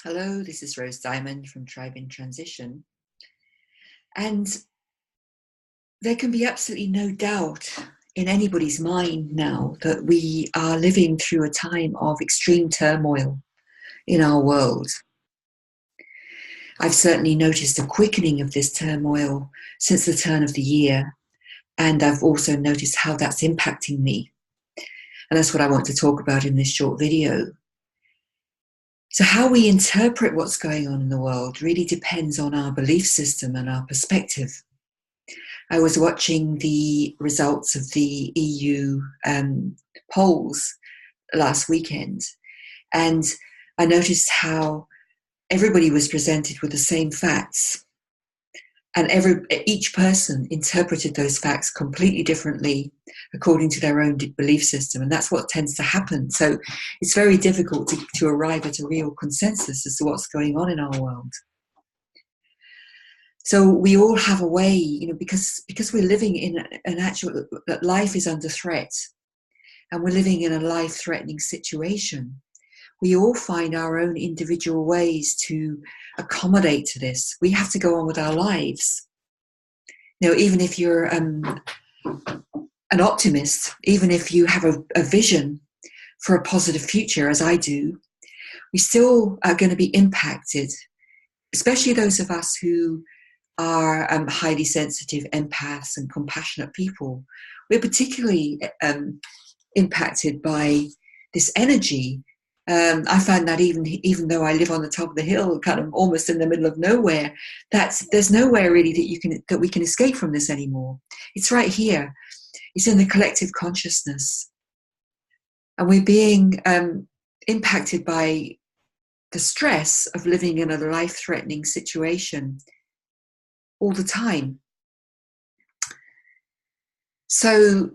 Hello, this is Rose Diamond from Tribe in Transition. And there can be absolutely no doubt in anybody's mind now that we are living through a time of extreme turmoil in our world. I've certainly noticed a quickening of this turmoil since the turn of the year, and I've also noticed how that's impacting me. And that's what I want to talk about in this short video. So how we interpret what's going on in the world really depends on our belief system and our perspective. I was watching the results of the EU polls last weekend, and I noticed how everybody was presented with the same facts, and each person interpreted those facts completely differently according to their own belief system, and that's what tends to happen. So it's very difficult to arrive at a real consensus as to what's going on in our world. So we all have a way, because we're living in an actual, that life is under threat, and we're living in a life-threatening situation. We all find our own individual ways to accommodate to this. We have to go on with our lives. Even if you're an optimist, even if you have a vision for a positive future, as I do, we still are going to be impacted, especially those of us who are highly sensitive empaths and compassionate people. We're particularly impacted by this energy. I find that even though I live on the top of the hill, kind of almost in the middle of nowhere, there's nowhere really that we can escape from this anymore. It's right here. It's in the collective consciousness, and we're being impacted by the stress of living in a life-threatening situation all the time. So,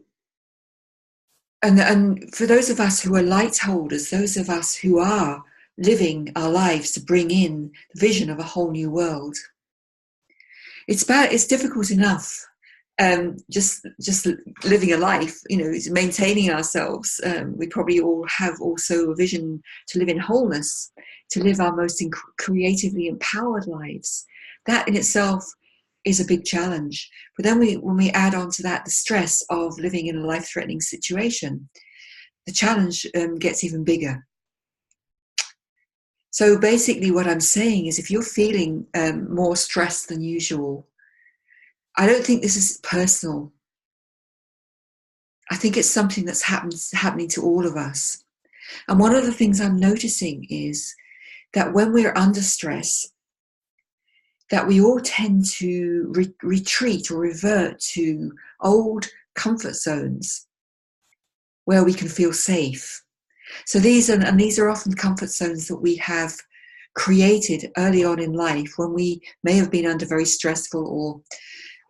and for those of us who are light holders, those of us who are living our lives to bring in the vision of a whole new world, it's difficult enough just living a life, maintaining ourselves. We probably all have also a vision to live in wholeness, to live our most creatively empowered lives. That in itself is a big challenge. But then when we add on to that the stress of living in a life-threatening situation, the challenge gets even bigger. So basically what I'm saying is, if you're feeling more stressed than usual, I don't think this is personal. I think it's something that's happening to all of us. And one of the things I'm noticing is that when we're under stress, that we all tend to retreat or revert to old comfort zones where we can feel safe. So these are often comfort zones that we have created early on in life when we may have been under very stressful or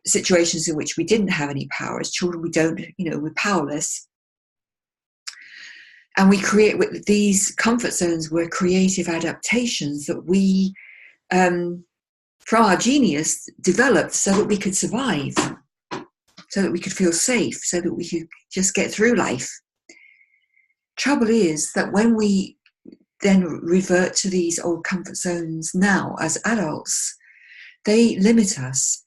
situations in which we didn't have any power. As children, we're powerless. And we create with these comfort zones were creative adaptations that we, from our genius, developed so that we could survive, so that we could feel safe, so that we could just get through life. Trouble is that when we then revert to these old comfort zones now as adults, they limit us.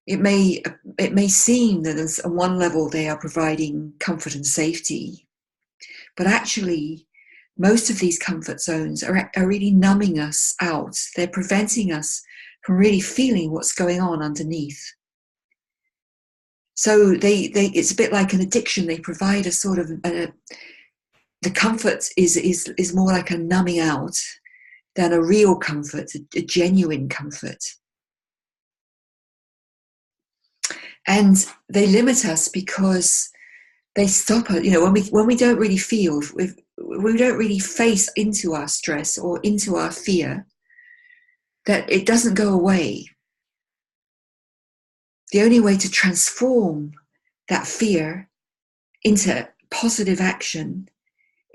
It may seem that on one level they are providing comfort and safety, but actually most of these comfort zones are really numbing us out. They're preventing us from really feeling what's going on underneath. So it's a bit like an addiction. They provide a sort of the comfort is more like a numbing out than a real comfort, a genuine comfort. And they limit us because they stop us. When we don't really feel, we don't really face into our stress or into our fear, that it doesn't go away. The only way to transform that fear into positive action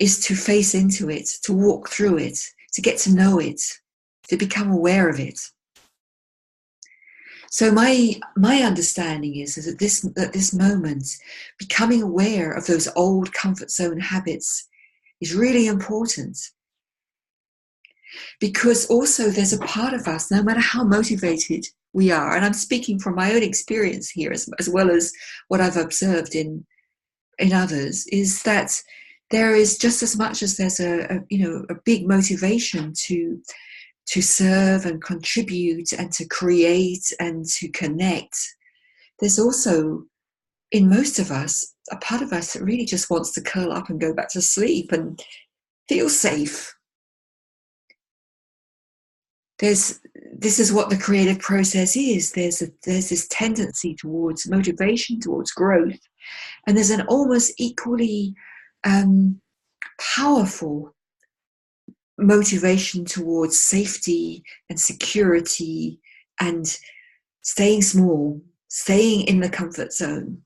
is to face into it, to walk through it, to get to know it, to become aware of it. So my understanding is that at this moment, becoming aware of those old comfort zone habits is really important. Because also there's a part of us, no matter how motivated we are, and I'm speaking from my own experience here as well as what I've observed in others, is that there is just as much as there's a big motivation to serve and contribute and to create and to connect. There's also, in most of us, a part of us that really just wants to curl up and go back to sleep and feel safe. This is what the creative process is. There's this tendency towards motivation, towards growth, and there's an almost equally powerful motivation towards safety and security and staying small, staying in the comfort zone.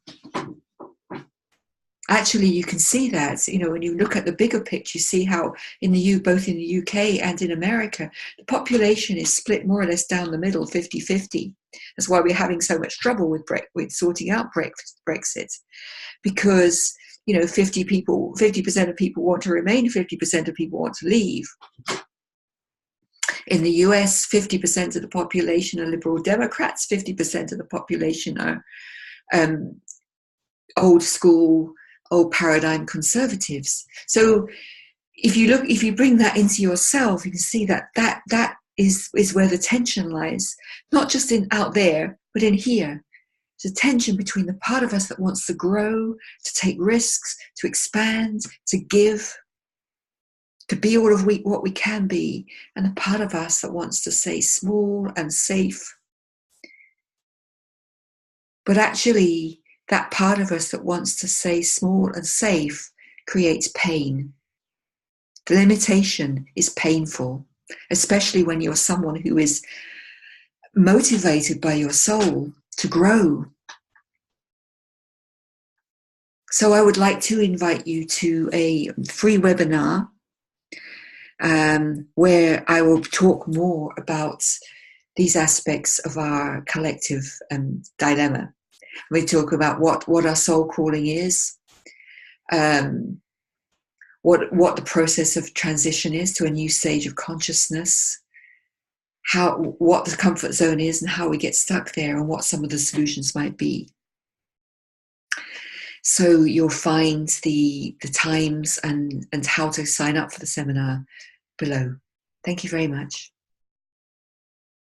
Actually, you can see that, when you look at the bigger picture, you see how both in the UK and in America, the population is split more or less down the middle, 50-50. That's why we're having so much trouble with sorting out Brexit, because 50% of people want to remain, 50% of people want to leave. In the US, 50% of the population are Liberal Democrats, 50% of the population are old school, old paradigm conservatives. So if you bring that into yourself, you can see that is where the tension lies, not just out there, but in here. There's a tension between the part of us that wants to grow, to take risks, to expand, to give, to be all of what we can be, and the part of us that wants to stay small and safe. But actually, that part of us that wants to stay small and safe creates pain. The limitation is painful, especially when you're someone who is motivated by your soul to grow. So I would like to invite you to a free webinar where I will talk more about these aspects of our collective dilemma. We talk about what our soul calling is, what the process of transition is to a new stage of consciousness, what the comfort zone is and how we get stuck there, and what some of the solutions might be. So you'll find the times and how to sign up for the seminar below. Thank you very much.